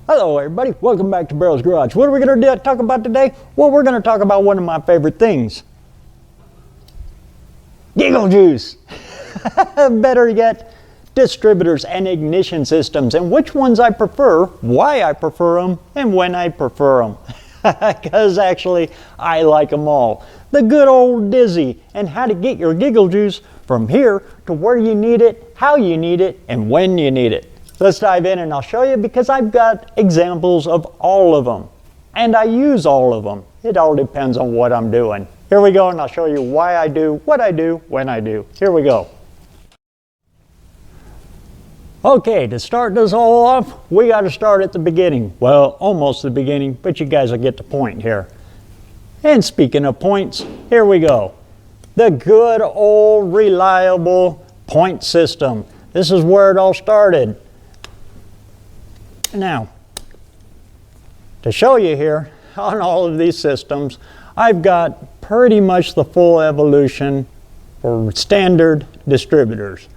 Hello everybody, welcome back to BareRose Garage. What are we going to talk about today? Well, we're going to talk about one of my favorite things. Giggle juice! Better yet, distributors and ignition systems, and which ones I prefer, why I prefer them, and when I prefer them. Because actually, I like them all. The good old dizzy, and how to get your giggle juice from here to where you need it, how you need it, and when you need it. Let's dive in and I'll show you, because I've got examples of all of them. And I use all of them. It all depends on what I'm doing. Here we go, and I'll show you why I do what I do when I do. Here we go. Okay, to start this all off, we got to start at the beginning. Well, almost the beginning, but you guys will get the point here. And speaking of points, here we go. The good old reliable point system. This is where it all started. Now, to show you here on all of these systems, I've got pretty much the full evolution for standard distributors.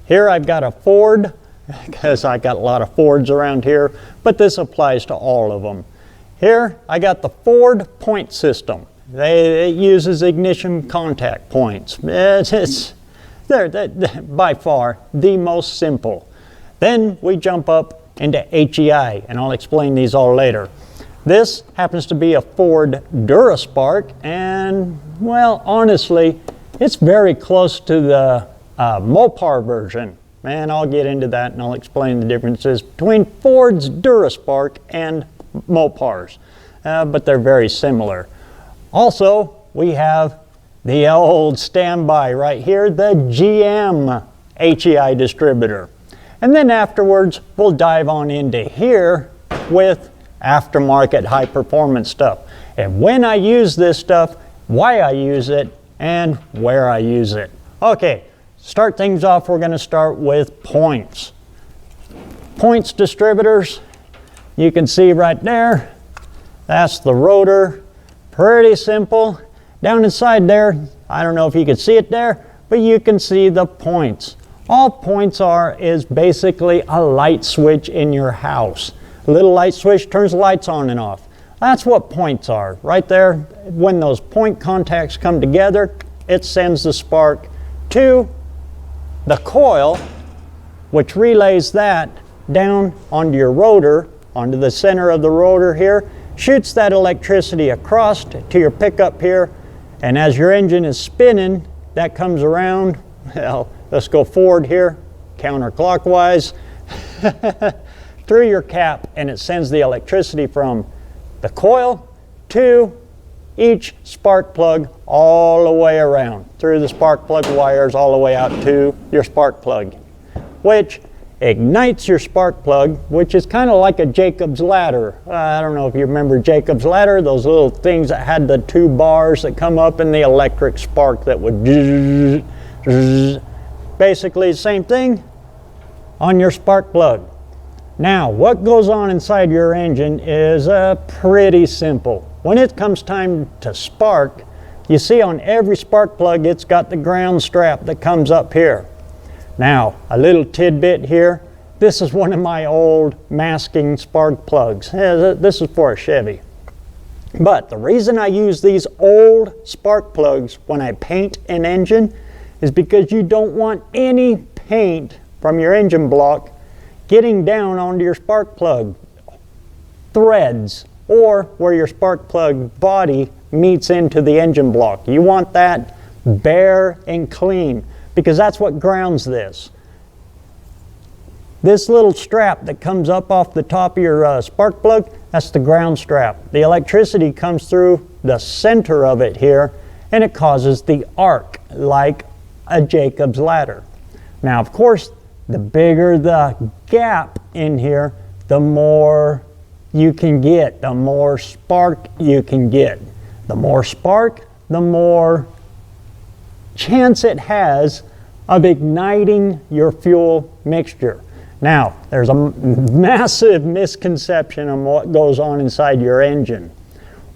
Here I've got a Ford, because I got a lot of Fords around here, but this applies to all of them. Here I got the Ford point system. It uses ignition contact points. They're by far the most simple. Then we jump up into HEI, and I'll explain these all later. This happens to be a Ford Dura-Spark, and well, honestly, it's very close to the Mopar version. And I'll get into that and I'll explain the differences between Ford's Dura-Spark and Mopars, but they're very similar. Also, we have the old standby right here, the GM HEI distributor. And then afterwards, we'll dive on into here with aftermarket high performance stuff. And when I use this stuff, why I use it, and where I use it. Okay, start things off, we're going to start with points. Points distributors, you can see right there, that's the rotor. Pretty simple. Down inside there, I don't know if you can see it there, but you can see the points. All points are is basically a light switch in your house. A little light switch turns the lights on and off. That's what points are. Right there, when those point contacts come together, it sends the spark to the coil, which relays that down onto your rotor, onto the center of the rotor here, shoots that electricity across to your pickup here, and as your engine is spinning, that comes around, well, let's go forward here, counterclockwise, through your cap, and it sends the electricity from the coil to each spark plug all the way around, through the spark plug wires all the way out to your spark plug, which ignites your spark plug, which is kind of like a Jacob's ladder. I don't know if you remember Jacob's ladder, those little things that had the two bars that come up and the electric spark that would basically the same thing on your spark plug. Now, what goes on inside your engine is pretty simple. When it comes time to spark, you see on every spark plug it's got the ground strap that comes up here. Now, a little tidbit here. This is one of my old masking spark plugs. This is for a Chevy. But the reason I use these old spark plugs when I paint an engine is because you don't want any paint from your engine block getting down onto your spark plug threads or where your spark plug body meets into the engine block. You want that bare and clean, because that's what grounds this. This little strap that comes up off the top of your spark plug, that's the ground strap. The electricity comes through the center of it here, and it causes the arc like a Jacob's ladder. Now, of course, the bigger the gap in here, the more you can get, the more spark you can get. The more spark, the more chance it has of igniting your fuel mixture. Now, there's a massive misconception on what goes on inside your engine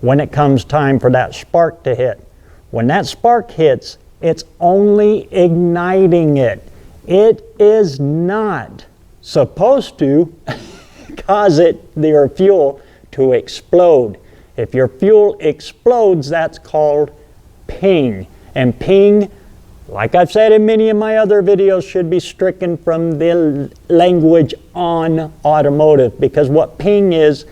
when it comes time for that spark to hit. When that spark hits, it's only igniting it. It is not supposed to cause your fuel to explode. If your fuel explodes, that's called ping. And ping, like I've said in many of my other videos, should be stricken from the language on automotive, because what ping is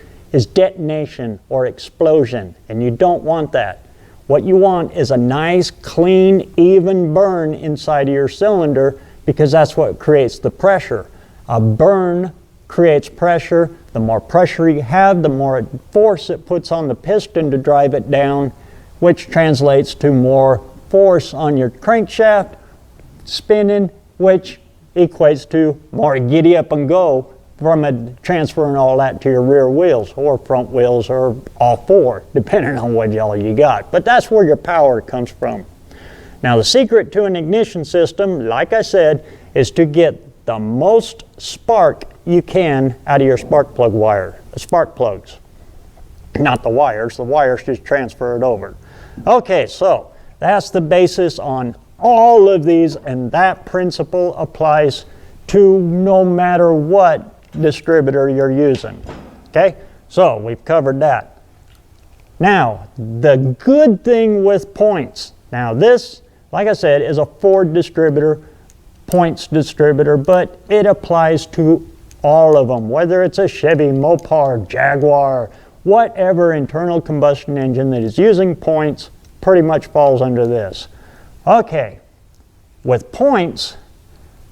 detonation or explosion, and you don't want that. What you want is a nice, clean, even burn inside of your cylinder, because that's what creates the pressure. A burn creates pressure. The more pressure you have, the more force it puts on the piston to drive it down, which translates to more force on your crankshaft spinning, which equates to more giddy up and go from transferring all that to your rear wheels or front wheels or all four, depending on what all you got. But that's where your power comes from. Now, the secret to an ignition system, like I said, is to get the most spark you can out of your spark plugs. Not the wires just transfer it over. Okay, so that's the basis on all of these, and that principle applies to no matter what distributor you're using. Okay, so we've covered that. Now, the good thing with points. Now this, like I said, is a Ford distributor, points distributor, but it applies to all of them, whether it's a Chevy, Mopar, Jaguar, whatever internal combustion engine that is using points pretty much falls under this. Okay, with points,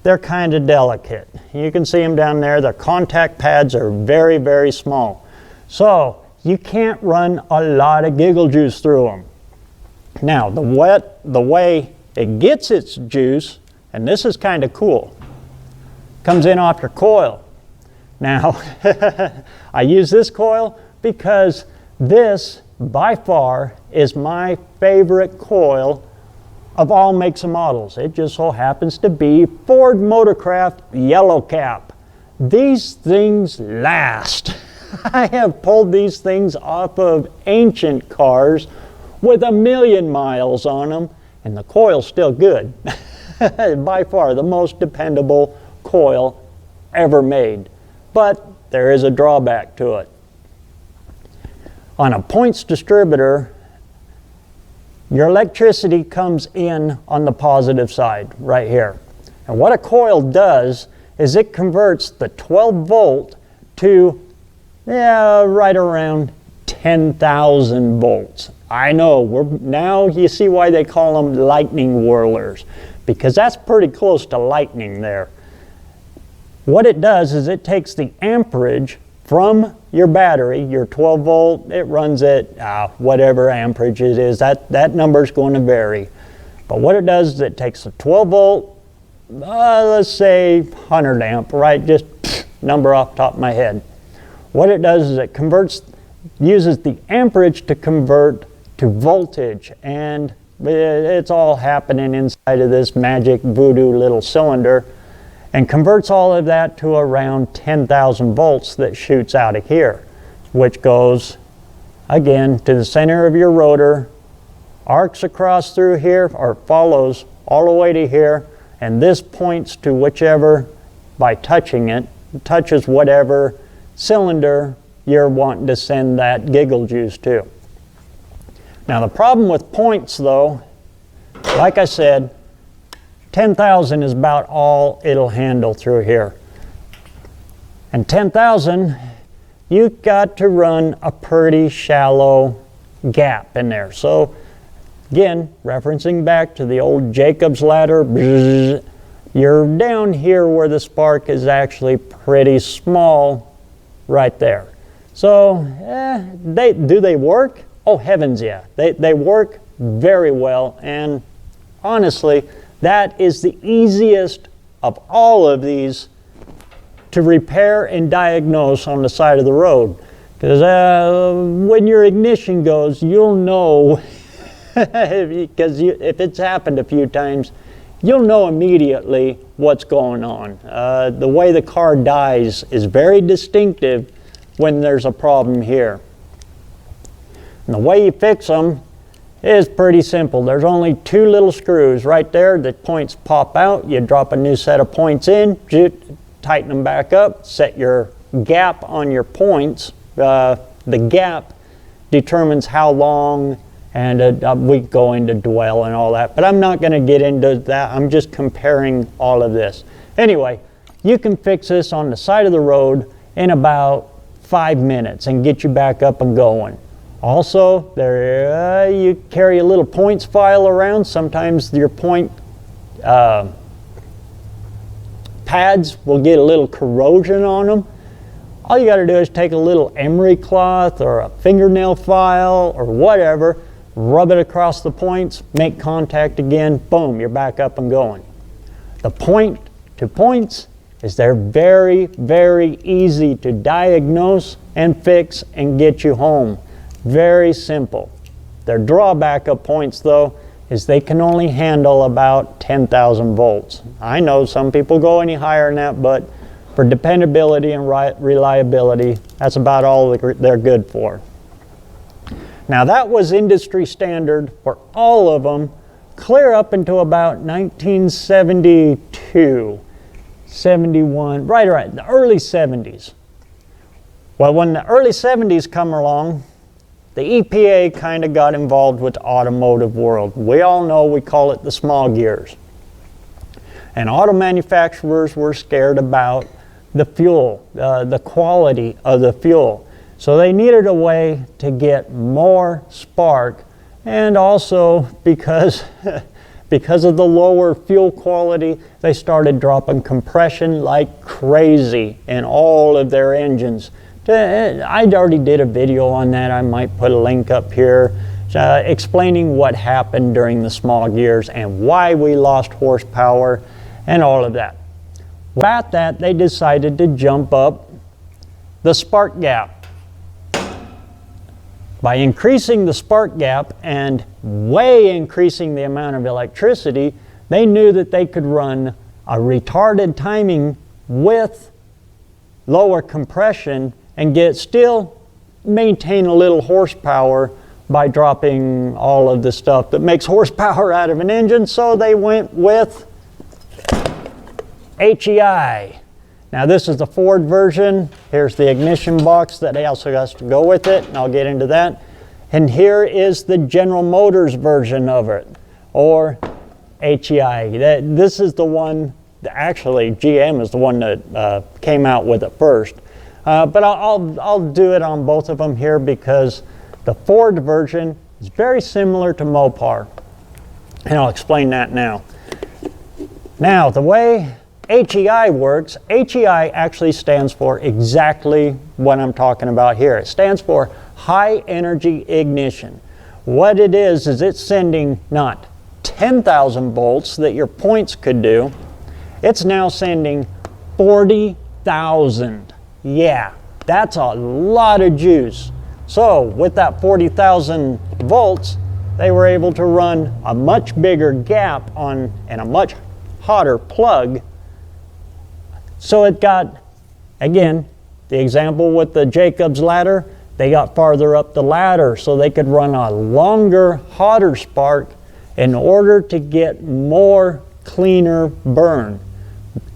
they're kind of delicate. You can see them down there. Their contact pads are very, very small. So you can't run a lot of giggle juice through them. Now, the way it gets its juice, and this is kind of cool, comes in off your coil. Now, I use this coil because this, by far, is my favorite coil of all makes and models. It just so happens to be Ford Motorcraft Yellow Cap. These things last. I have pulled these things off of ancient cars with 1,000,000 miles on them, and the coil's still good. By far the most dependable coil ever made. But there is a drawback to it. On a points distributor, your electricity comes in on the positive side right here. And what a coil does is it converts the 12 volt to right around 10,000 volts. I know, now you see why they call them lightning whirlers, because that's pretty close to lightning there. What it does is it takes the amperage from your battery, your 12 volt, it runs at whatever amperage it is, that number is going to vary. But what it does is it takes a 12 volt, let's say 100 amp, right? Just number off the top of my head. What it does is it uses the amperage to convert to voltage, and it's all happening inside of this magic voodoo little cylinder, and converts all of that to around 10,000 volts that shoots out of here, which goes again to the center of your rotor, arcs across through here, or follows all the way to here, and this points to whichever, by touching it, touches whatever cylinder you're wanting to send that giggle juice to. Now the problem with points though, like I said, 10,000 is about all it'll handle through here. And 10,000, you've got to run a pretty shallow gap in there. So again, referencing back to the old Jacob's ladder, you're down here where the spark is actually pretty small right there. So do they work? Oh heavens yeah, they work very well, and honestly that is the easiest of all of these to repair and diagnose on the side of the road, because when your ignition goes, you'll know because if it's happened a few times, you'll know immediately what's going on. The way the car dies is very distinctive when there's a problem here. And the way you fix them is pretty simple. There's only two little screws right there. The points pop out. You drop a new set of points in, tighten them back up, set your gap on your points, the gap determines how long, and we go into dwell and all that, but I'm not going to get into that. I'm just comparing all of this. Anyway, you can fix this on the side of the road in about 5 minutes and get you back up and going. Also, there you carry a little points file around. Sometimes your point pads will get a little corrosion on them. All you got to do is take a little emery cloth or a fingernail file or whatever, rub it across the points, make contact again, boom, you're back up and going. The point to points is they're very, very easy to diagnose and fix and get you home. Very simple. Their drawback of points, though, is they can only handle about 10,000 volts. I know some people go any higher than that, but for dependability and reliability, that's about all they're good for. Now that was industry standard for all of them, clear up until about 1972, 71, right around the early 70s. Well, when the early 70s come along, the EPA kind of got involved with the automotive world. We all know we call it the smog years. And auto manufacturers were scared about the fuel, the quality of the fuel. So they needed a way to get more spark, and also because of the lower fuel quality, they started dropping compression like crazy in all of their engines. I already did a video on that. I might put a link up here explaining what happened during the smog years and why we lost horsepower and all of that. At that, they decided to jump up the spark gap. By increasing the spark gap and way increasing the amount of electricity, they knew that they could run a retarded timing with lower compression and still maintain a little horsepower by dropping all of the stuff that makes horsepower out of an engine. So they went with HEI. Now this is the Ford version. Here's the ignition box that also has to go with it, and I'll get into that. And here is the General Motors version of it, or HEI. This is the one, actually GM is the one that came out with it first. But I'll do it on both of them here because the Ford version is very similar to Mopar. And I'll explain that now. Now, the way HEI works, HEI actually stands for exactly what I'm talking about here. It stands for high energy ignition. What it is it's sending not 10,000 volts that your points could do, it's now sending 40,000. Yeah, that's a lot of juice. So with that 40,000 volts, they were able to run a much bigger gap and a much hotter plug. So it got, again, the example with the Jacob's ladder, they got farther up the ladder so they could run a longer, hotter spark in order to get more cleaner burn.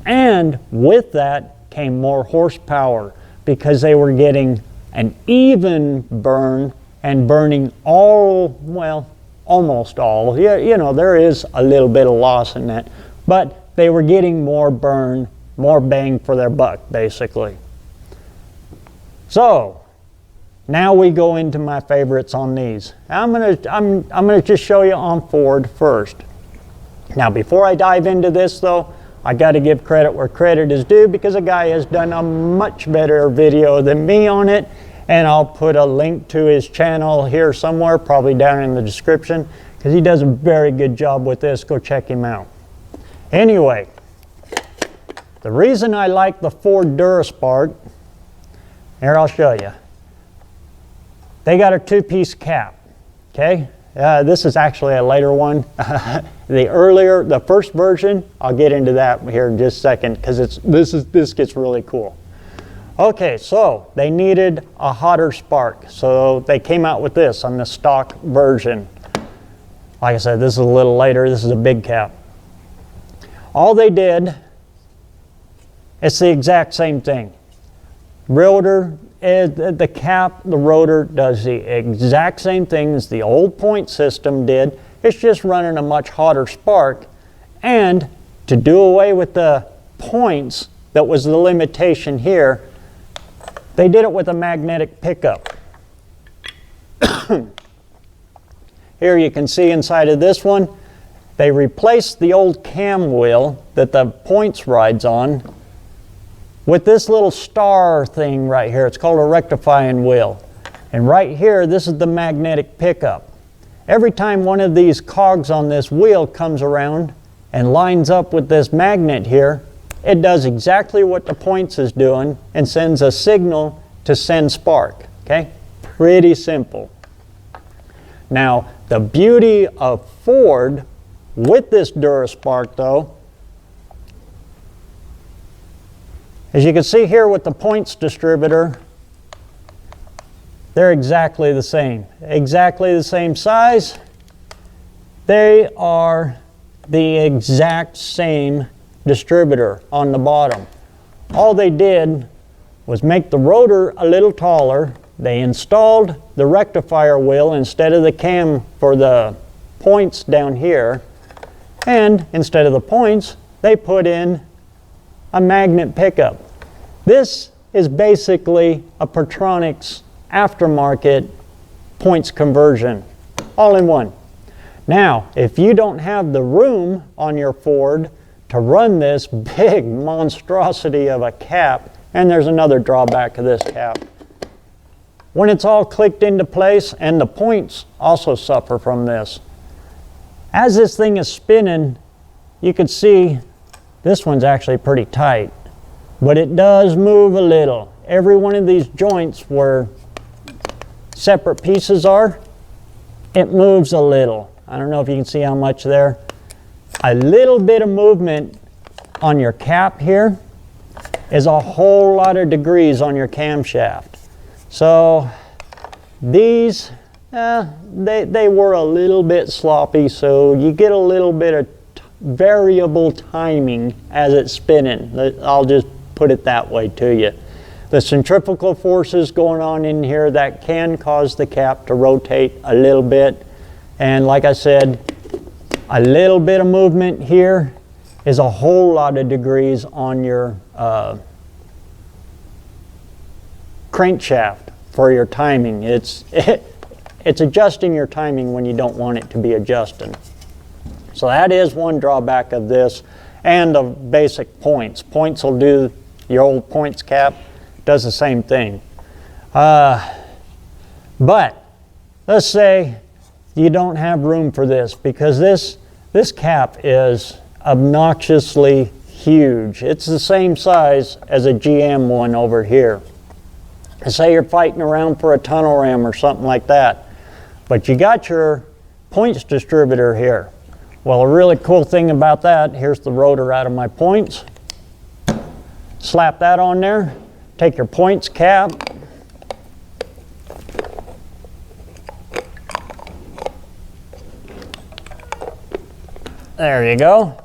And with that came more horsepower because they were getting an even burn and burning almost all. Yeah, you know, there is a little bit of loss in that, but they were getting more burn, more bang for their buck, basically. So now we go into my favorites on these. I'm gonna just show you on Ford first. Now, before I dive into this, though, I got to give credit where credit is due because a guy has done a much better video than me on it, and I'll put a link to his channel here somewhere, probably down in the description, because he does a very good job with this. Go check him out. Anyway, the reason I like the Ford Dura-Spark, here I'll show you. They got a two-piece cap, okay? This is actually a later one. The first version, I'll get into that here in just a second because this gets really cool. Okay, so they needed a hotter spark, so they came out with this on the stock version. Like I said, this is a little later. This is a big cap. All they did, it's the exact same thing. rotor, the cap, the rotor does the exact same thing as the old point system did. It's just running a much hotter spark. And to do away with the points, that was the limitation here, they did it with a magnetic pickup. Here you can see inside of this one, they replaced the old cam wheel that the points rides on with this little star thing right here. It's called a rectifying wheel. And right here, this is the magnetic pickup. Every time one of these cogs on this wheel comes around and lines up with this magnet here, it does exactly what the points is doing and sends a signal to send spark. Okay? Pretty simple. Now, the beauty of Ford with this Dura-Spark though, as you can see here with the points distributor, they're exactly the same. Exactly the same size. They are the exact same distributor on the bottom. All they did was make the rotor a little taller. They installed the rectifier wheel instead of the cam for the points down here. And instead of the points, they put in a magnet pickup. This is basically a Pertronix aftermarket points conversion, all in one. Now, if you don't have the room on your Ford to run this big monstrosity of a cap, and there's another drawback of this cap. When it's all clicked into place, and the points also suffer from this, as this thing is spinning, you can see this one's actually pretty tight, but it does move a little. Every one of these joints where separate pieces are, it moves a little. I don't know if you can see how much there. A little bit of movement on your cap here is a whole lot of degrees on your camshaft. So these, they were a little bit sloppy, so you get a little bit of variable timing as it's spinning. I'll just put it that way to you. The centrifugal forces going on in here, that can cause the cap to rotate a little bit. And like I said, a little bit of movement here is a whole lot of degrees on your crankshaft for your timing. It's adjusting your timing when you don't want it to be adjusting. So that is one drawback of this, and the basic points. Points will do, your old points cap does the same thing. But let's say you don't have room for this, because this cap is obnoxiously huge. It's the same size as a GM one over here. Say you're fighting around for a tunnel ram or something like that, but you got your points distributor here. Well, a really cool thing about that, here's the rotor out of my points. Slap that on there, take your points cap, there you go.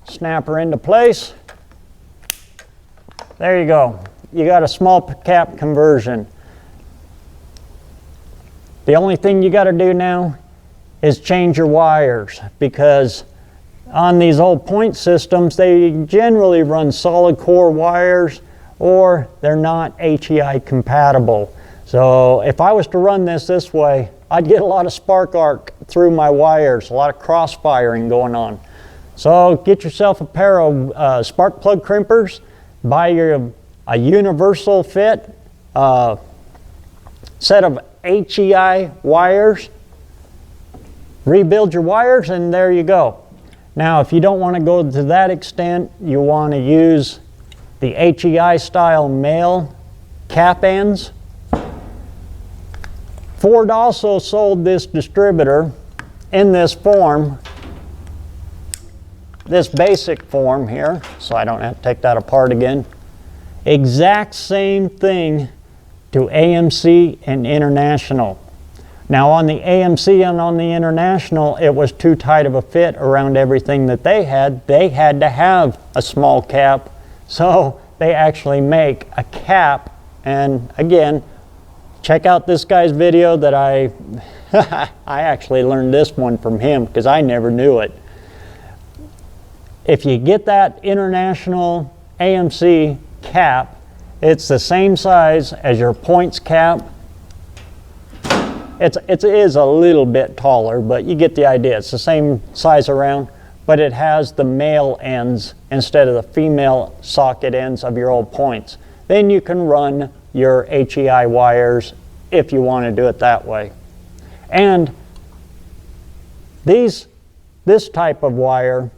Snap her into place. There you go. You got a small cap conversion. The only thing you got to do now is change your wires, because on these old point systems, they generally run solid core wires, or they're not HEI compatible. So if I was to run this way, I'd get a lot of spark arc through my wires, a lot of crossfiring going on. So get yourself a pair of spark plug crimpers, buy a universal fit set of HEI wires, rebuild your wires, and there you go. Now, if you don't want to go to that extent, you want to use the HEI style male cap ends. Ford also sold this distributor in this form, this basic form here, so I don't have to take that apart again. Exact same thing to AMC and International. Now on the AMC and on the International, it was too tight of a fit around everything that they had. They had to have a small cap So they actually make a cap, and again, check out this guy's video that I actually learned this one from him because I never knew it. If you get that international AMC cap, it's the same size as your points cap. It is a little bit taller, but you get the idea. It's the same size around, but it has the male ends instead of the female socket ends of your old points. Then you can run your HEI wires if you want to do it that way. And this type of wire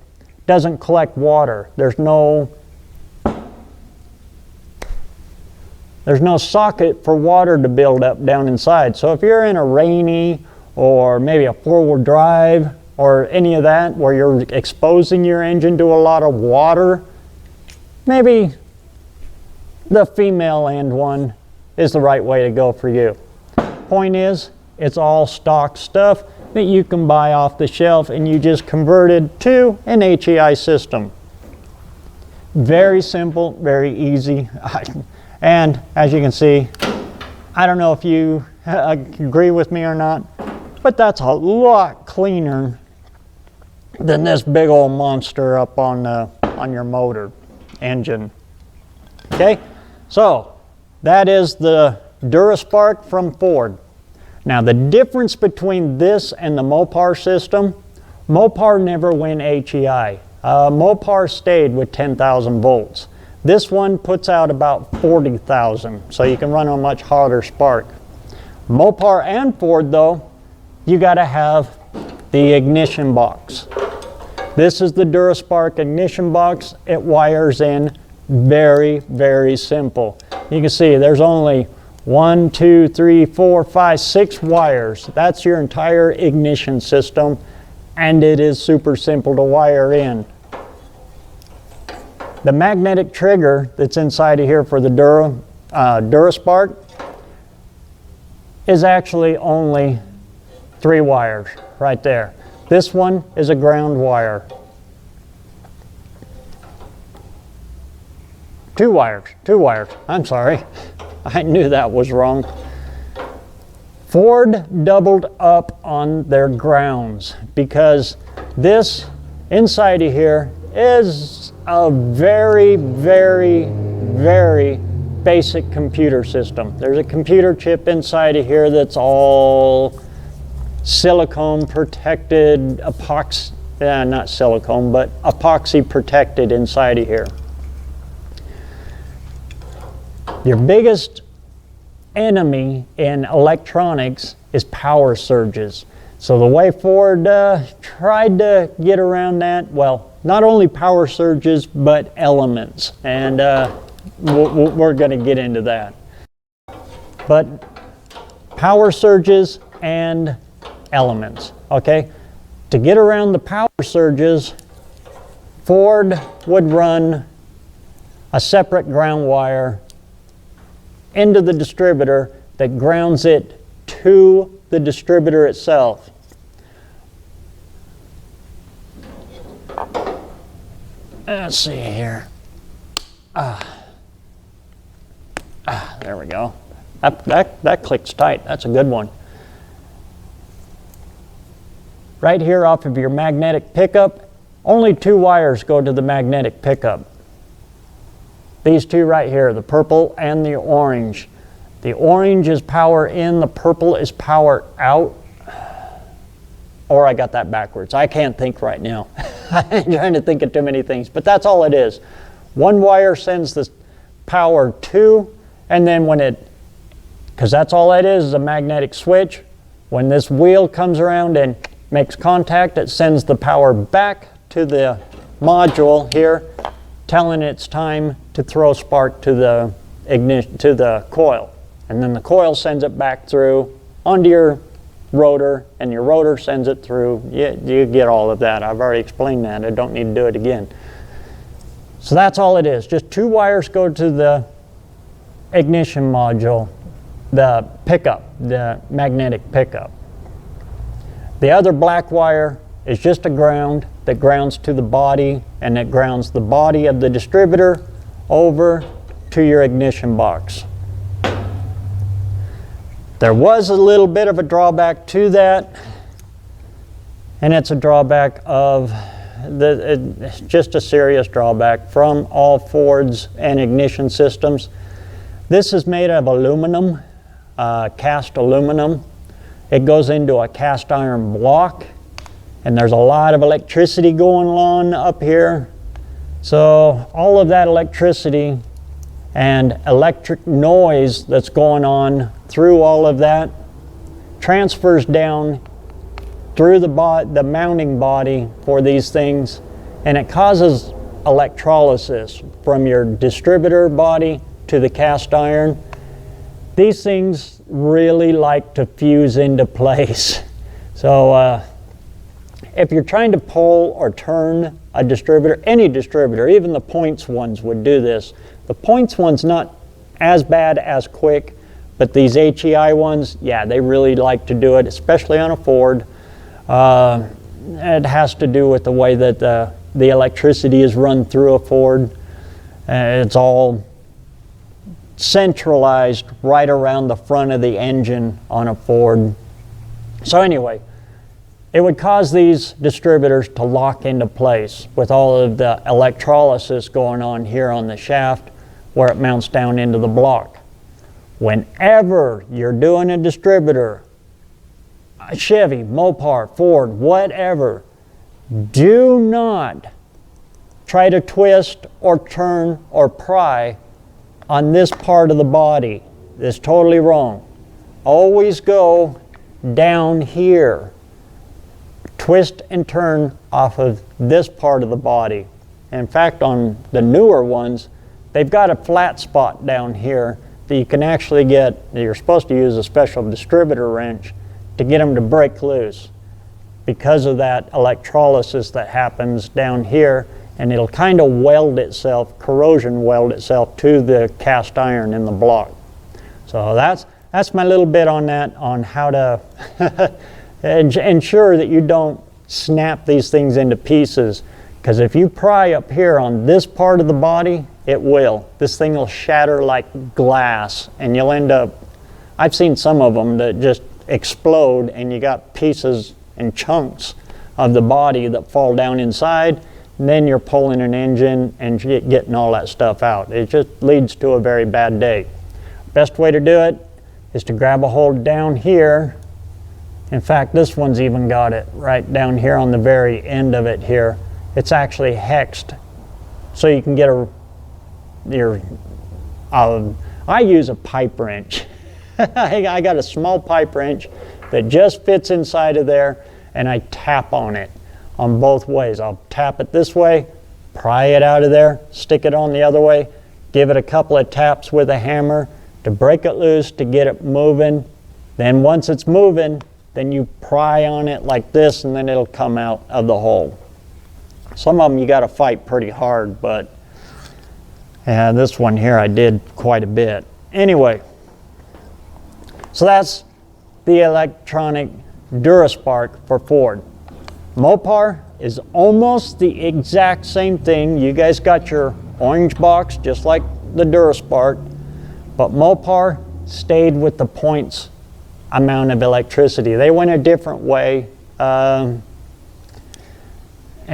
doesn't collect water. There's no socket for water to build up down inside. So if you're in a rainy or maybe a four-wheel drive or any of that where you're exposing your engine to a lot of water, maybe the female end one is the right way to go for you. Point is, it's all stock stuff that you can buy off the shelf and you just convert it to an HEI system. Very simple, very easy. And as you can see, I don't know if you agree with me or not, but that's a lot cleaner than this big old monster up on your motor engine. Okay, so that is the Dura-Spark from Ford. Now the difference between this and the Mopar system, Mopar never went HEI. Mopar stayed with 10,000 volts. This one puts out about 40,000, so you can run a much hotter spark. Mopar and Ford though, you gotta have the ignition box. This is the Dura-Spark ignition box. It wires in very, very simple. You can see there's only 1, 2, 3, 4, 5, 6 wires. That's your entire ignition system, and it is super simple to wire in. The magnetic trigger that's inside of here for the Dura-Spark is actually only 3 wires right there. This one is a ground wire. 2 wires, I'm sorry. I knew that was wrong. Ford doubled up on their grounds because this inside of here is a very, very, very basic computer system. There's a computer chip inside of here that's all silicone protected, epoxy, not silicone, but epoxy protected inside of here. Your biggest enemy in electronics is power surges. So the way Ford tried to get around that, well, not only power surges, but elements. And we're going to get into that. But power surges and elements, okay? To get around the power surges, Ford would run a separate ground wire into the distributor that grounds it to the distributor itself. Let's see here. There we go. That clicks tight. That's a good one. Right here off of your magnetic pickup, only 2 wires go to the magnetic pickup. These 2 right here, the purple and the orange. The orange is power in, the purple is power out. Or I got that backwards. I can't think right now. I'm trying to think of too many things, but that's all it is. 1 wire sends the power to, and then when because that's all it is a magnetic switch. When this wheel comes around and makes contact, it sends the power back to the module here, telling it's time to throw spark to the ignition, to the coil. And then the coil sends it back through onto your rotor, and your rotor sends it through. You get all of that. I've already explained that. I don't need to do it again. So that's all it is. Just 2 wires go to the ignition module, the pickup, the magnetic pickup. The other black wire is just a ground that grounds to the body, and it grounds the body of the distributor over to your ignition box. There was a little bit of a drawback to that, and it's a drawback of just a serious drawback from all Fords and ignition systems. This is made of aluminum, cast aluminum. It goes into a cast iron block, and there's a lot of electricity going on up here. So all of that electricity and electric noise that's going on through all of that transfers down through the mounting body for these things, and it causes electrolysis from your distributor body to the cast iron. These things really like to fuse into place. So if you're trying to pull or turn a distributor, any distributor, even the points ones would do this. The points one's not as bad as quick, but these HEI ones, yeah, they really like to do it, especially on a Ford. It has to do with the way that the electricity is run through a Ford. It's all centralized right around the front of the engine on a Ford. So anyway, it would cause these distributors to lock into place with all of the electrolysis going on here on the shaft where it mounts down into the block. Whenever you're doing a distributor, Chevy, Mopar, Ford, whatever, do not try to twist or turn or pry on this part of the body. It's totally wrong. Always go down here. Twist and turn off of this part of the body. In fact, on the newer ones, they've got a flat spot down here that you can actually get. You're supposed to use a special distributor wrench to get them to break loose because of that electrolysis that happens down here, and it'll kind of weld itself, corrosion weld itself to the cast iron in the block. So that's my little bit on that, on how to ensure that you don't snap these things into pieces, because if you pry up here on this part of the body, it will. This thing will shatter like glass, and you'll end up, I've seen some of them that just explode, and you got pieces and chunks of the body that fall down inside, and then you're pulling an engine and getting all that stuff out. It just leads to a very bad day. Best way to do it is to grab a hold down here. In fact, this one's even got it right down here on the very end of it here. It's actually hexed, so you can get I use a pipe wrench. I got a small pipe wrench that just fits inside of there, and I tap on it on both ways. I'll tap it this way, pry it out of there, stick it on the other way, give it a couple of taps with a hammer to break it loose, to get it moving. Then once it's moving, then you pry on it like this, and then it'll come out of the hole. Some of them you got to fight pretty hard, but this one here I did quite a bit. Anyway, so that's the electronic Dura-Spark for Ford. Mopar is almost the exact same thing. You guys got your orange box just like the Dura-Spark, but Mopar stayed with the points amount of electricity. They went a different way, in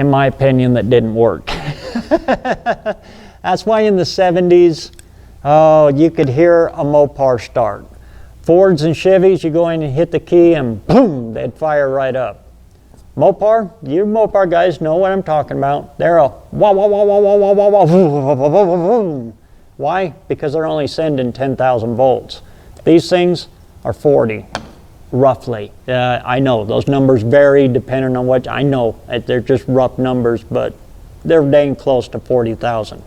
my opinion, that didn't work. That's why in the 70s, you could hear a Mopar start. Fords and Chevys, you go in and hit the key and boom, they'd fire right up. Mopar, you Mopar guys know what I'm talking about. They're a wah wah wah wah wah wah wah wah wah wah. Why? Because they're only sending 10,000 volts. These things are 40, roughly. I know those numbers vary depending on what, I know they're just rough numbers, but they're dang close to 40,000.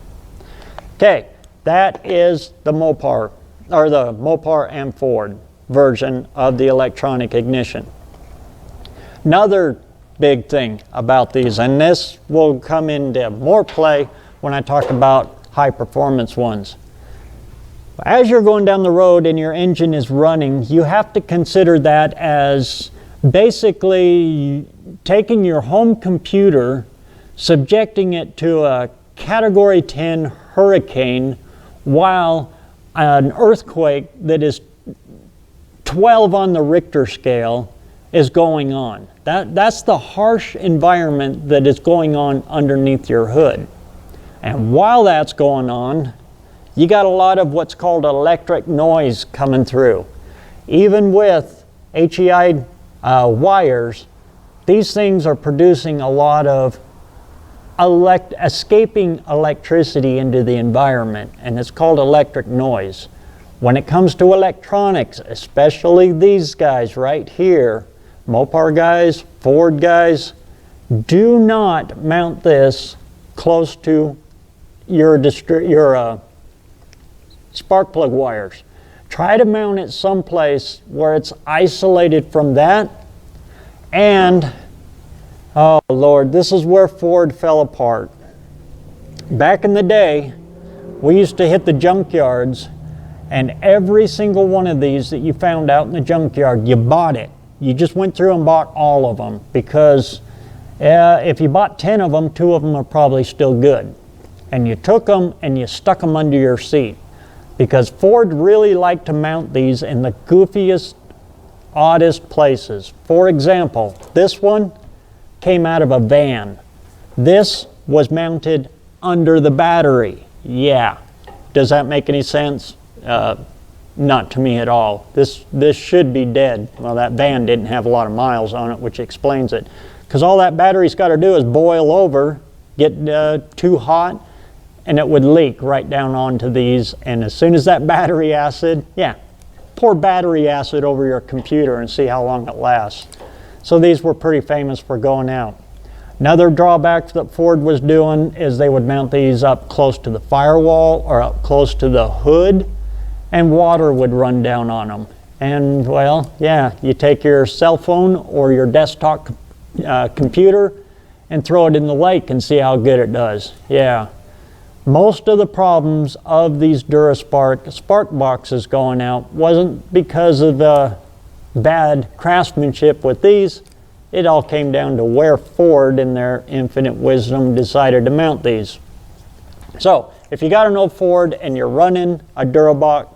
Okay, that is the Mopar, or the Mopar and Ford version of the electronic ignition. Another big thing about these, and this will come into more play when I talk about high performance ones. As you're going down the road and your engine is running, you have to consider that as basically taking your home computer, subjecting it to a Category 10 hurricane while an earthquake that is 12 on the Richter scale is going on. That's the harsh environment that is going on underneath your hood. And while that's going on, you got a lot of what's called electric noise coming through. Even with HEI wires, these things are producing a lot of escaping electricity into the environment, and it's called electric noise. When it comes to electronics, especially these guys right here, Mopar guys, Ford guys, do not mount this close to your spark plug wires. Try to mount it someplace where it's isolated from that. And, oh Lord, this is where Ford fell apart. Back in the day, we used to hit the junkyards, and every single one of these that you found out in the junkyard, you bought it. You just went through and bought all of them, because if you bought 10 of them, 2 of them are probably still good. And you took them and you stuck them under your seat, because Ford really liked to mount these in the goofiest, oddest places. For example, this one came out of a van. This was mounted under the battery. Yeah. Does that make any sense? Not to me at all. This should be dead. Well, that van didn't have a lot of miles on it, which explains it. Because all that battery's got to do is boil over, get too hot, and it would leak right down onto these. And as soon as that battery acid, pour battery acid over your computer and see how long it lasts. So these were pretty famous for going out. Another drawback that Ford was doing is they would mount these up close to the firewall or up close to the hood, and water would run down on them. And well, you take your cell phone or your desktop computer and throw it in the lake and see how good it does. Most of the problems of these Dura-Spark spark boxes going out wasn't because of bad craftsmanship with these. It all came down to where Ford, in their infinite wisdom, decided to mount these. So, if you got an old Ford and you're running a Dura-Spark,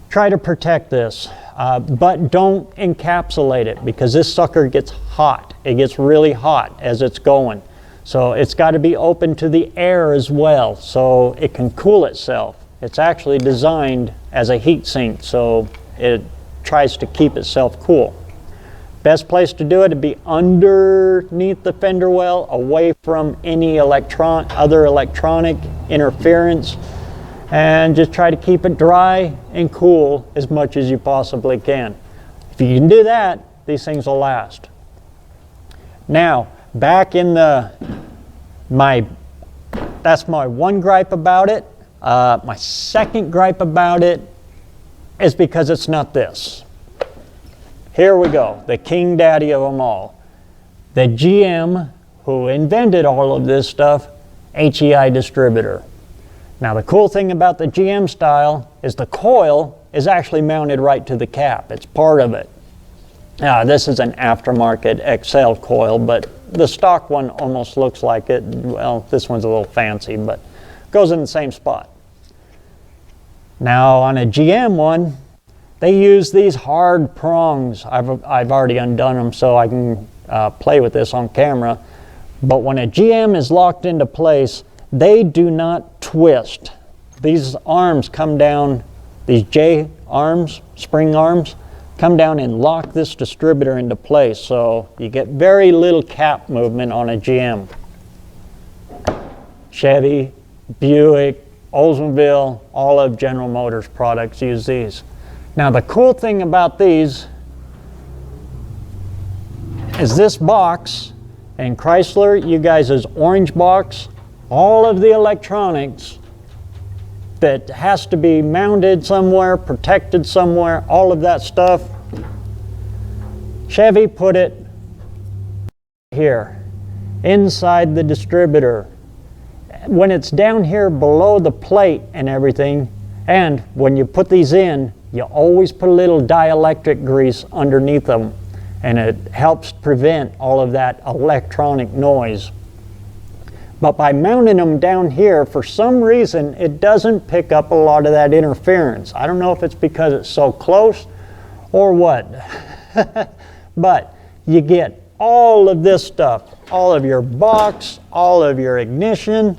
try to protect this, but don't encapsulate it, because this sucker gets hot. It gets really hot as it's going. So it's got to be open to the air as well, so it can cool itself. It's actually designed as a heat sink, so it tries to keep itself cool. Best place to do it would be underneath the fender well, away from any other electronic interference, and just try to keep it dry and cool as much as you possibly can. If you can do that, these things will last. Now, back in that's my one gripe about it. My second gripe about it is because it's not this. Here we go, the king daddy of them all. The GM who invented all of this stuff, HEI distributor. Now the cool thing about the GM style is the coil is actually mounted right to the cap. It's part of it. This is an aftermarket XL coil, but the stock one almost looks like it. Well, this one's a little fancy, but goes in the same spot. Now on a GM one, they use these hard prongs. I've already undone them so I can play with this on camera. But when a GM is locked into place, they do not twist. These arms come down, these J arms, spring arms, come down and lock this distributor into place, so you get very little cap movement on a GM. Chevy, Buick, Oldsmobile, all of General Motors products use these. Now the cool thing about these is this box, and Chrysler, you guys' orange box, all of the electronics that has to be mounted somewhere, protected somewhere, all of that stuff, Chevy put it here, inside the distributor. When it's down here below the plate and everything, and when you put these in, you always put a little dielectric grease underneath them, and it helps prevent all of that electronic noise. But by mounting them down here, for some reason, it doesn't pick up a lot of that interference. I don't know if it's because it's so close or what. But you get all of this stuff, all of your box, all of your ignition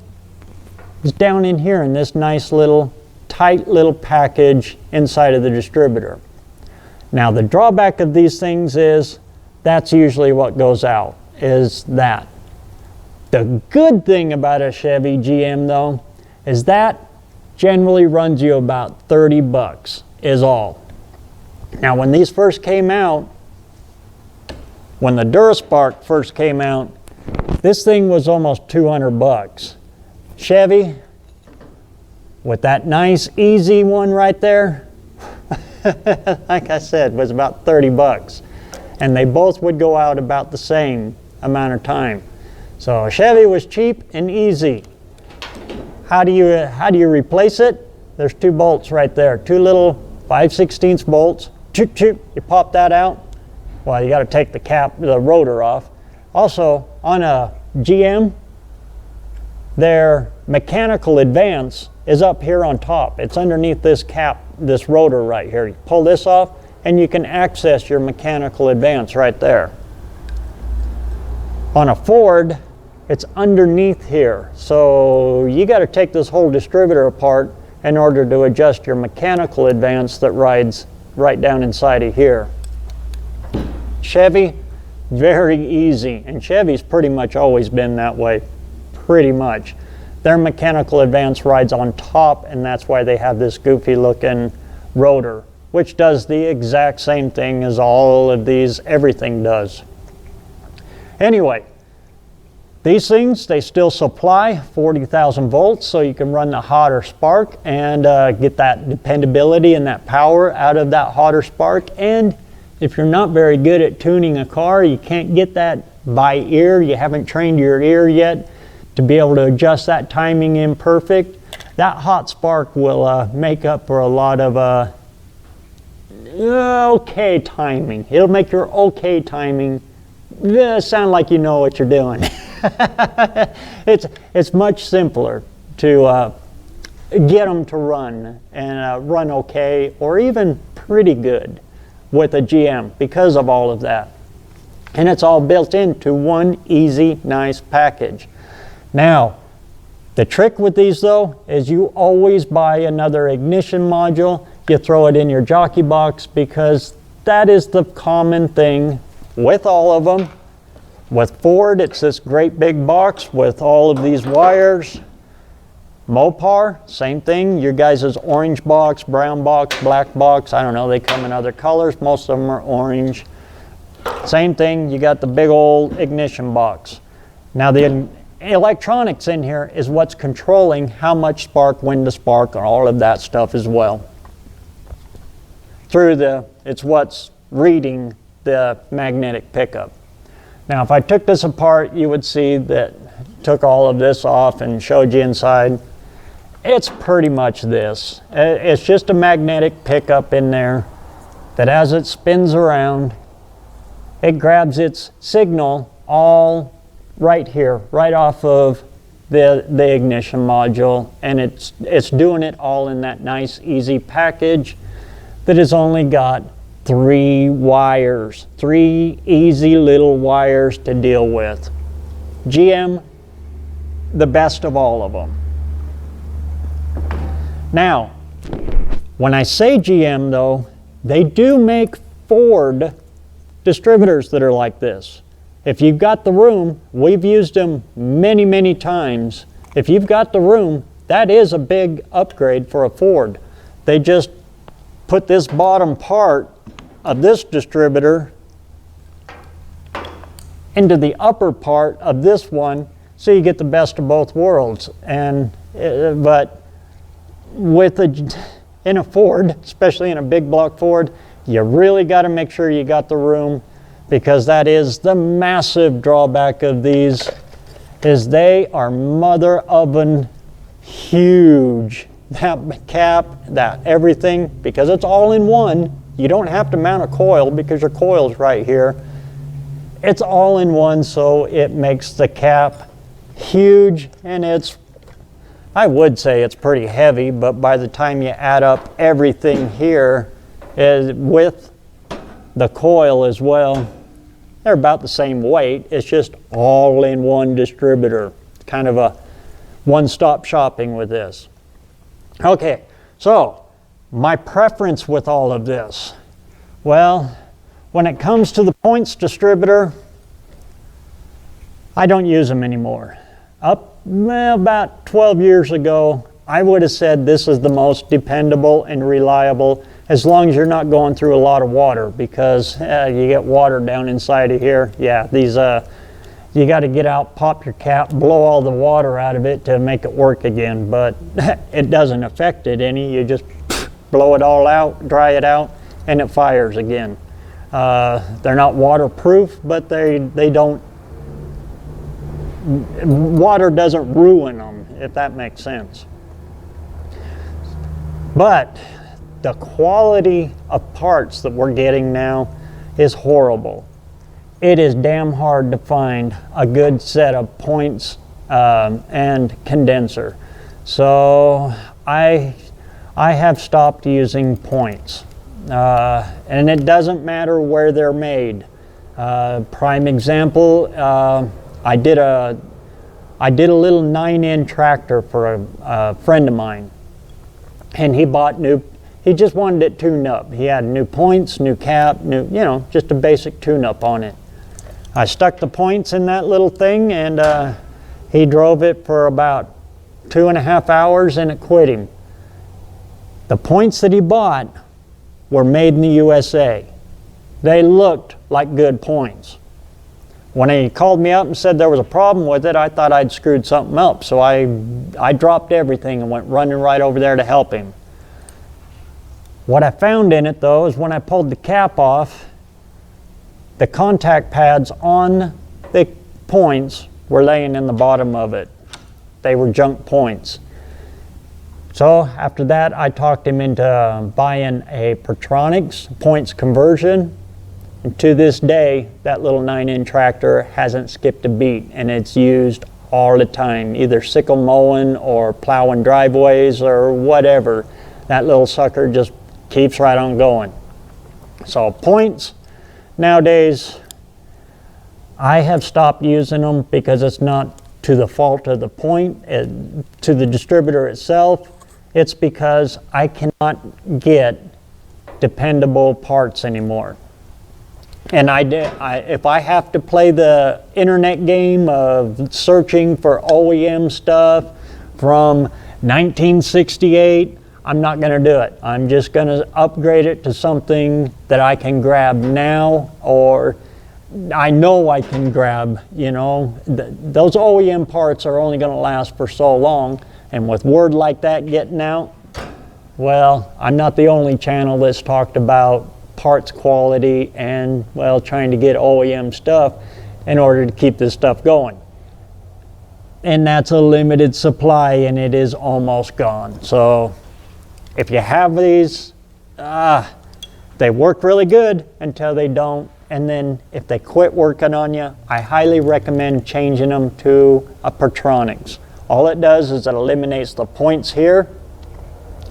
is down in here in this nice little, tight little package inside of the distributor. Now the drawback of these things is that's usually what goes out, is that. The good thing about a Chevy GM though is that generally runs you about 30 bucks is all. Now when these first came out, when the Dura-Spark first came out, this thing was almost 200 bucks. Chevy, with that nice easy one right there, like I said, was about 30 bucks. And they both would go out about the same amount of time. So Chevy was cheap and easy. How do you replace it? There's two bolts right there, two little 5/16 bolts. Choop, choop, you pop that out. Well, you got to take the rotor off. Also, on a GM, their mechanical advance is up here on top. It's underneath this cap, this rotor right here. You pull this off and you can access your mechanical advance right there. On a Ford, it's underneath here. So you got to take this whole distributor apart in order to adjust your mechanical advance that rides right down inside of here. Chevy, very easy. And Chevy's pretty much always been that way, pretty much. Their mechanical advance rides on top, and that's why they have this goofy looking rotor, which does the exact same thing as all of these, everything does. Anyway, these things, they still supply 40,000 volts, so you can run the hotter spark and get that dependability and that power out of that hotter spark. And if you're not very good at tuning a car, you can't get that by ear, you haven't trained your ear yet to be able to adjust that timing in perfect, that hot spark will make up for a lot of okay timing. It'll make your okay timing sound like you know what you're doing. It's much simpler to get them to run and run okay or even pretty good with a GM because of all of that. And it's all built into one easy, nice package. Now, the trick with these though is you always buy another ignition module. You throw it in your jockey box because that is the common thing with all of them. With Ford, it's this great big box with all of these wires. Mopar, same thing. Your guys' orange box, brown box, black box. I don't know, they come in other colors. Most of them are orange. Same thing, you got the big old ignition box. Now the electronics in here is what's controlling how much spark, when to spark, and all of that stuff as well. It's what's reading the magnetic pickup. Now if I took this apart, you would see that took all of this off and showed you inside. It's pretty much this. It's just a magnetic pickup in there that as it spins around, it grabs its signal all right here, right off of the ignition module, and it's doing it all in that nice easy package that has only got 3 wires, 3 easy little wires to deal with. GM, the best of all of them. Now, when I say GM though, they do make Ford distributors that are like this. If you've got the room, we've used them many, many times. If you've got the room, that is a big upgrade for a Ford. They just put this bottom part of this distributor into the upper part of this one, so you get the best of both worlds. And but in a Ford, especially in a big block Ford, you really got to make sure you got the room, because that is the massive drawback of these, is they are mother oven huge. That cap, that everything, because it's all in one. You don't have to mount a coil because your coil's right here. It's all in one, so it makes the cap huge, and I would say it's pretty heavy, but by the time you add up everything here with the coil as well, they're about the same weight. It's just all in one distributor. Kind of a one-stop shopping with this. Okay, so my preference with all of this. Well, when it comes to the points distributor, I don't use them anymore. About 12 years ago, I would have said this is the most dependable and reliable, as long as you're not going through a lot of water, because you get water down inside of here. Yeah, these you got to get out, pop your cap, blow all the water out of it to make it work again, but it doesn't affect it any. You just blow it all out, dry it out, and it fires again. They're not waterproof, but they don't, water doesn't ruin them, if that makes sense. But the quality of parts that we're getting now is horrible. It is damn hard to find a good set of points and condenser. So I have stopped using points. And it doesn't matter where they're made. Prime example, I did a little 9-in tractor for a friend of mine, and he just wanted it tuned up. He had new points, new cap, just a basic tune-up on it. I stuck the points in that little thing, and he drove it for about 2.5 hours, and it quit him. The points that he bought were made in the USA. They looked like good points. When he called me up and said there was a problem with it, I thought I'd screwed something up. So I dropped everything and went running right over there to help him. What I found in it, though, is when I pulled the cap off, the contact pads on the points were laying in the bottom of it. They were junk points. So after that, I talked him into buying a Pertronics points conversion. And to this day, that little 9-in tractor hasn't skipped a beat, and it's used all the time, either sickle mowing or plowing driveways or whatever. That little sucker just keeps right on going. So points, nowadays, I have stopped using them because it's not to the fault of the point, to the distributor itself. It's because I cannot get dependable parts anymore. And if I have to play the internet game of searching for OEM stuff from 1968, I'm not going to do it. I'm just going to upgrade it to something that I can grab now, or I know I can grab. Those OEM parts are only going to last for so long, and with word like that getting out, well, I'm not the only channel that's talked about parts quality and, well, trying to get OEM stuff in order to keep this stuff going. And that's a limited supply, and it is almost gone. So if you have these, they work really good until they don't. And then if they quit working on you, I highly recommend changing them to a Pertronics. All it does is it eliminates the points here,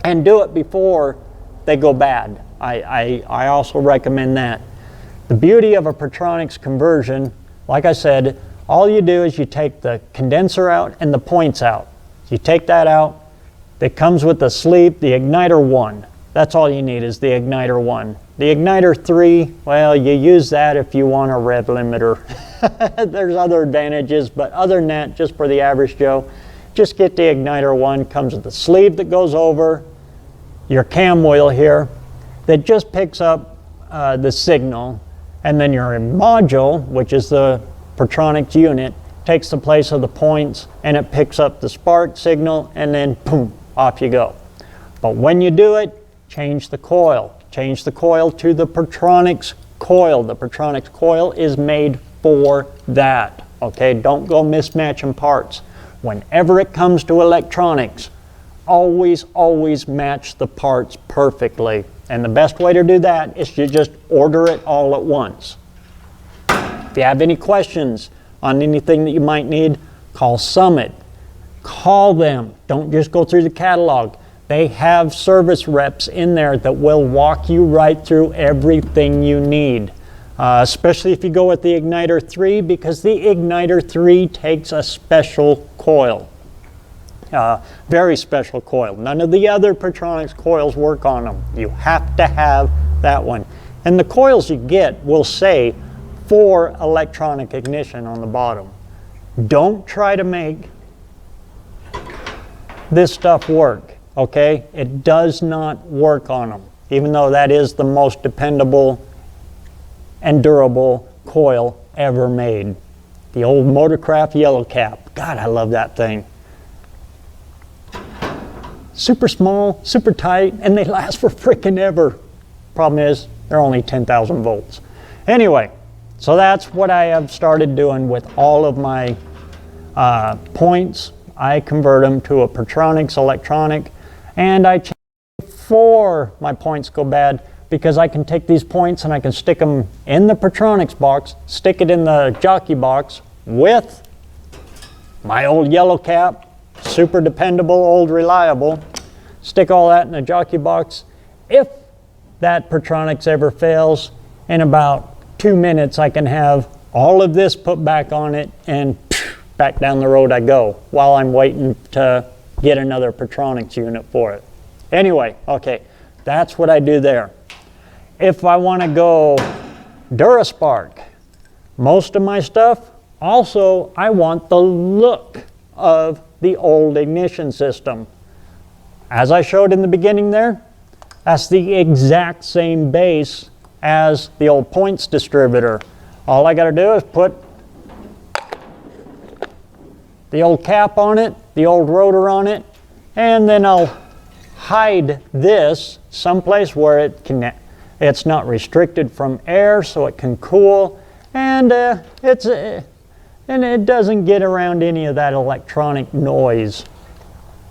and do it before they go bad. I also recommend that. The beauty of a Pertronics conversion, like I said, all you do is you take the condenser out and the points out. You take that out. It comes with the sleeve, the igniter 1. That's all you need is the igniter 1. The igniter 3, well, you use that if you want a rev limiter. There's other advantages, but other than that, just for the average Joe, just get the igniter 1. Comes with the sleeve that goes over your cam wheel here that just picks up the signal, and then your module, which is the Pertronics unit, takes the place of the points, and it picks up the spark signal, and then boom, off you go. But when you do it, change the coil. Change the coil to the Pertronics coil. The Pertronics coil is made for that. Okay, don't go mismatching parts. Whenever it comes to electronics, always match the parts perfectly. And the best way to do that is to just order it all at once. If you have any questions on anything that you might need, call Summit. Call them. Don't just go through the catalog. They have service reps in there that will walk you right through everything you need. Especially if you go with the Igniter 3, because the Igniter 3 takes a special coil. Very special coil. None of the other Pertronix coils work on them. You have to have that one. And the coils you get will say for electronic ignition on the bottom. Don't try to make this stuff work, okay? It does not work on them, even though that is the most dependable and durable coil ever made. The old Motorcraft yellow cap. God, I love that thing. Super small, super tight, and they last for frickin' ever. Problem is, they're only 10,000 volts. Anyway, so that's what I have started doing with all of my points. I convert them to a Pertronix electronic, and I change before my points go bad, because I can take these points and I can stick them in the Pertronix box, stick it in the jockey box with my old yellow cap, super dependable, old reliable, stick all that in the jockey box. If that Pertronix ever fails, in about 2 minutes I can have all of this put back on it, and back down the road I go while I'm waiting to get another Pertronix unit for it. Anyway, okay, that's what I do there. If I want to go Dura-Spark, most of my stuff, also I want the look of the old ignition system. As I showed in the beginning there, that's the exact same base as the old points distributor. All I got to do is put the old cap on it, the old rotor on it, and then I'll hide this someplace where it's not restricted from air, so it can cool, and it doesn't get around any of that electronic noise.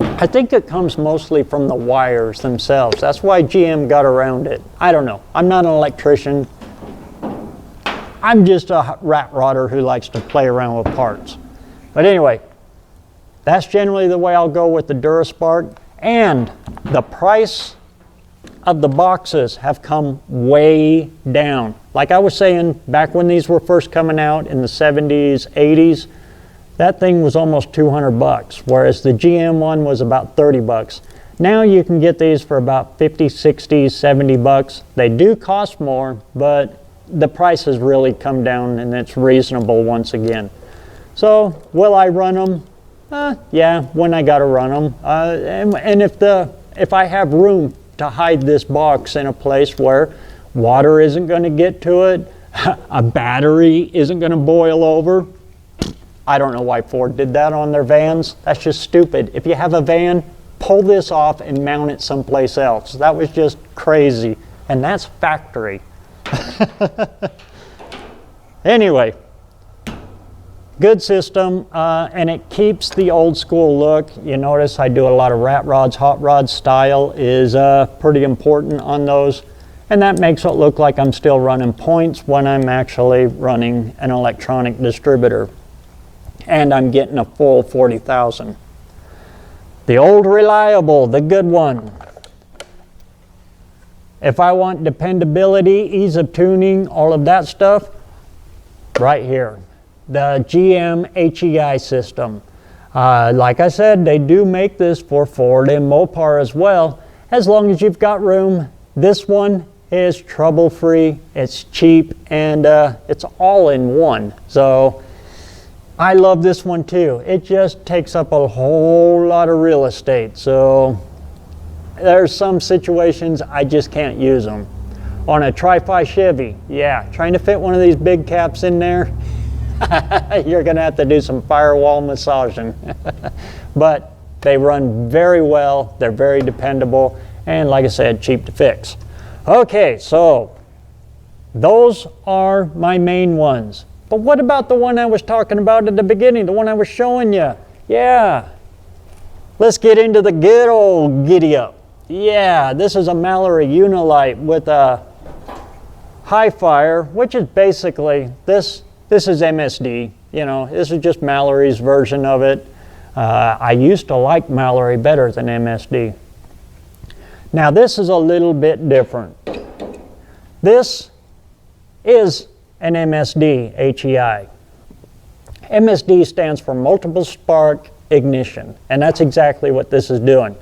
I think it comes mostly from the wires themselves. That's why GM got around it. I don't know. I'm not an electrician. I'm just a rat rodder who likes to play around with parts. But anyway, that's generally the way I'll go with the Dura-Spark. And the price of the boxes have come way down. Like I was saying, back when these were first coming out in the 70s, 80s, that thing was almost 200 bucks, whereas the GM one was about 30 bucks. Now you can get these for about 50, 60, 70 bucks. They do cost more, but the price has really come down and it's reasonable once again. So will I run them? Yeah, when I gotta run them. And if I have room to hide this box in a place where water isn't gonna get to it, a battery isn't gonna boil over. I don't know why Ford did that on their vans. That's just stupid. If you have a van, pull this off and mount it someplace else. That was just crazy. And that's factory. Anyway, good system, and it keeps the old school look. You notice I do a lot of rat rods. Hot rod style is pretty important on those. And that makes it look like I'm still running points when I'm actually running an electronic distributor. And I'm getting a full 40,000. The old reliable, the good one. If I want dependability, ease of tuning, all of that stuff, right here. The GM HEI system. Like I said, they do make this for Ford and Mopar as well. As long as you've got room, this one is trouble-free, it's cheap, and it's all in one. So I love this one too. It just takes up a whole lot of real estate. So there's some situations I just can't use them. On a Tri-Fi Chevy, yeah, trying to fit one of these big caps in there, you're gonna have to do some firewall massaging. But they run very well, they're very dependable, and like I said, cheap to fix. Okay, so those are my main ones. But what about the one I was talking about at the beginning, the one I was showing you? Yeah, let's get into the good old giddy up. Yeah, this is a Mallory Unilight with a high fire, which is basically, this is MSD. You know, this is just Mallory's version of it. I used to like Mallory better than MSD. Now this is a little bit different. This is an MSD HEI. MSD stands for multiple spark ignition, and that's exactly what this is doing.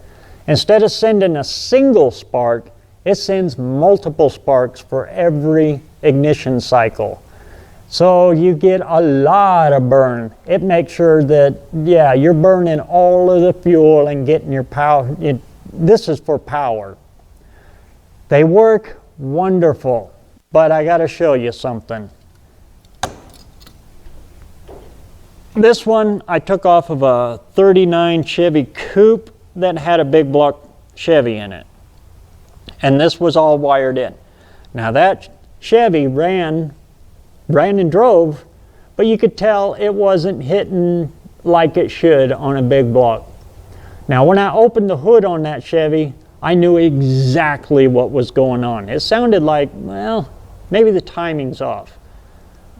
Instead of sending a single spark, it sends multiple sparks for every ignition cycle. So you get a lot of burn. It makes sure that, yeah, you're burning all of the fuel and getting your power. This is for power. They work wonderful, but I gotta show you something. This one I took off of a 39 Chevy Coupe that had a big block Chevy in it. And this was all wired in. Now that Chevy ran and drove, but you could tell it wasn't hitting like it should on a big block. Now when I opened the hood on that Chevy, I knew exactly what was going on. It sounded like, well, maybe the timing's off.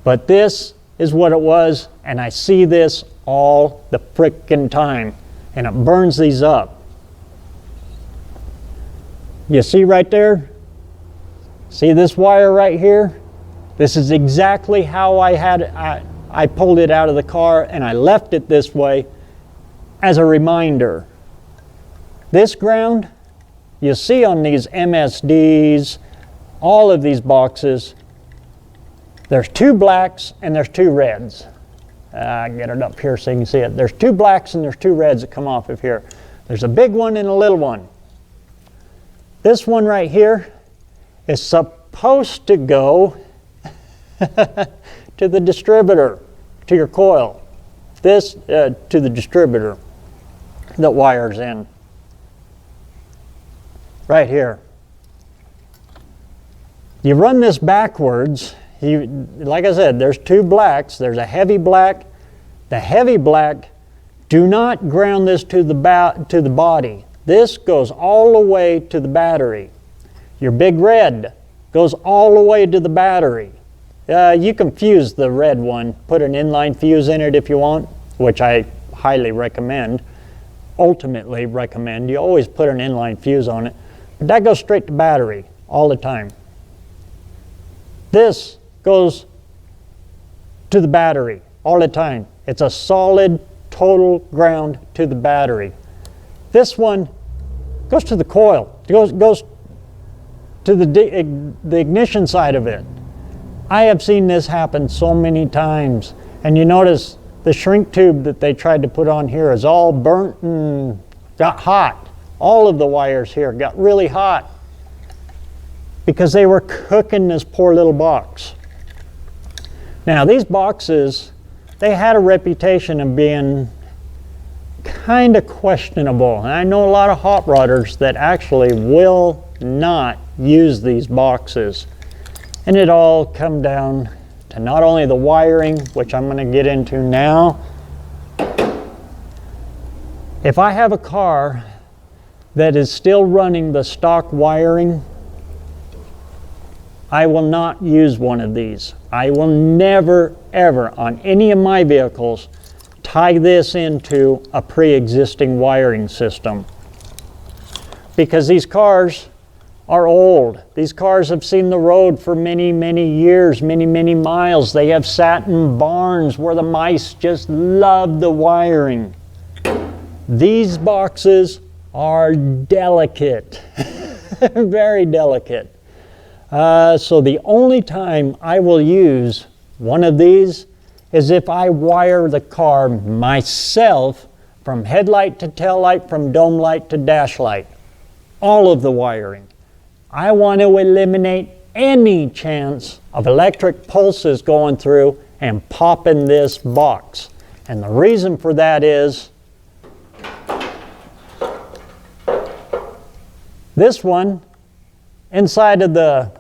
But this is what it was, and I see this all the frickin' time, and it burns these up. You see right there? See this wire right here? This is exactly how I had it. I pulled it out of the car and I left it this way as a reminder. This ground, you see on these MSDs, all of these boxes, there's two blacks and there's two reds. Get it up here so you can see it. There's two blacks and there's two reds that come off of here. There's a big one and a little one. This one right here is supposed to go to the distributor, to your coil. This to the distributor that wires in. Right here. You run this backwards. Like I said, there's two blacks. There's a heavy black. The heavy black, do not ground this to the body. This goes all the way to the battery. Your big red goes all the way to the battery. You can fuse the red one, put an inline fuse in it if you want, which I highly recommend, ultimately recommend. You always put an inline fuse on it. But that goes straight to battery all the time. This goes to the battery all the time. It's a solid, total ground to the battery. This one goes to the coil. It goes to the ignition side of it. I have seen this happen so many times. And you notice the shrink tube that they tried to put on here is all burnt and got hot. All of the wires here got really hot because they were cooking this poor little box. Now these boxes, they had a reputation of being kind of questionable. And I know a lot of hot rodders that actually will not use these boxes. And it all come down to not only the wiring, which I'm going to get into now. If I have a car that is still running the stock wiring, I will not use one of these. I will never, ever, on any of my vehicles, tie this into a pre-existing wiring system. Because these cars are old. These cars have seen the road for many, many years, many, many miles. They have sat in barns where the mice just love the wiring. These boxes are delicate, very delicate. So the only time I will use one of these is if I wire the car myself from headlight to tail light, from dome light to dash light. All of the wiring. I want to eliminate any chance of electric pulses going through and popping this box. And the reason for that is this one inside of the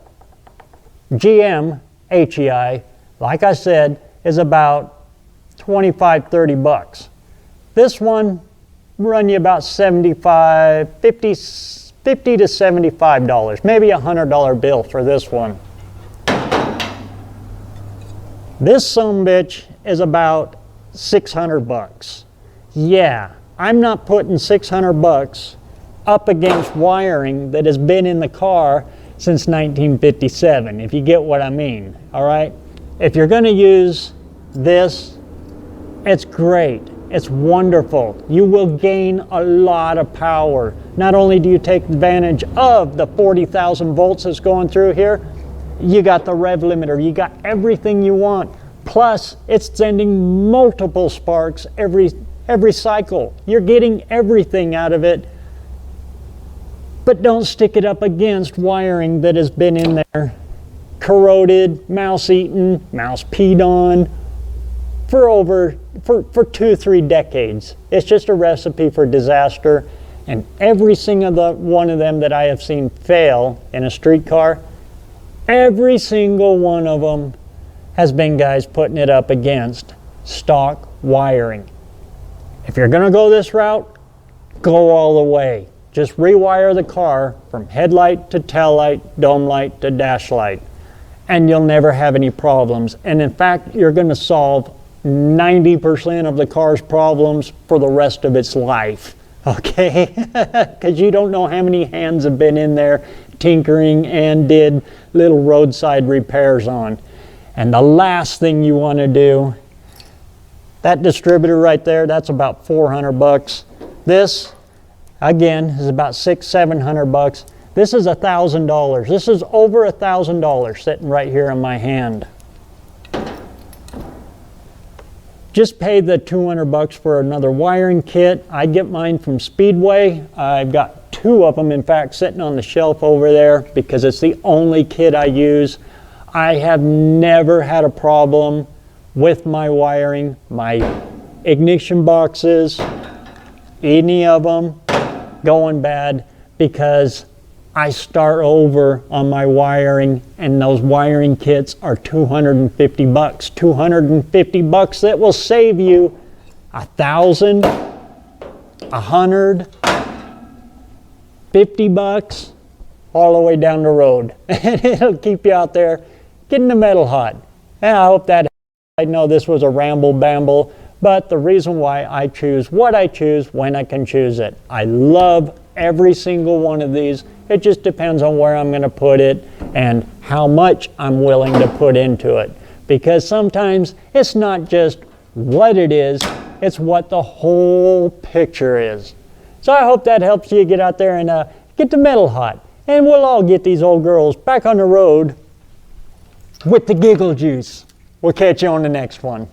GM HEI, like I said, is about 25, 30 bucks. This one run you about 75, 50 to $75, maybe a $100 bill for this one. This sumbitch is about 600 bucks. Yeah, I'm not putting 600 bucks up against wiring that has been in the car since 1957, if you get what I mean, all right? If you're gonna use this, it's great, it's wonderful. You will gain a lot of power. Not only do you take advantage of the 40,000 volts that's going through here, you got the rev limiter, you got everything you want. Plus, it's sending multiple sparks every cycle. You're getting everything out of it. But don't stick it up against wiring that has been in there, corroded, mouse-eaten, mouse peed on for 2-3 decades. It's just a recipe for disaster. And every single one of them that I have seen fail in a street car, every single one of them has been guys putting it up against stock wiring. If you're gonna go this route, go all the way. Just rewire the car from headlight to tail light, dome light to dash light, and you'll never have any problems. And in fact, you're gonna solve 90% of the car's problems for the rest of its life, okay? Because you don't know how many hands have been in there tinkering and did little roadside repairs on. And the last thing you wanna do, that distributor right there, that's about 400 bucks. This, again, is about $600-700 bucks. This is $1,000. This is over $1,000 sitting right here in my hand. Just pay the 200 bucks for another wiring kit. I get mine from Speedway. I've got 2 of them, in fact, sitting on the shelf over there because it's the only kit I use. I have never had a problem with my wiring, my ignition boxes, any of them going bad, because I start over on my wiring, and those wiring kits are 250 bucks. 250 bucks that will save you 1,000, 100, 50 bucks all the way down the road. And it'll keep you out there getting the metal hot. And I hope that, I know this was a ramble-bamble, but the reason why I choose what I choose when I can choose it. I love every single one of these. It just depends on where I'm going to put it and how much I'm willing to put into it. Because sometimes it's not just what it is, it's what the whole picture is. So I hope that helps you get out there and get the metal hot. And we'll all get these old girls back on the road with the giggle juice. We'll catch you on the next one.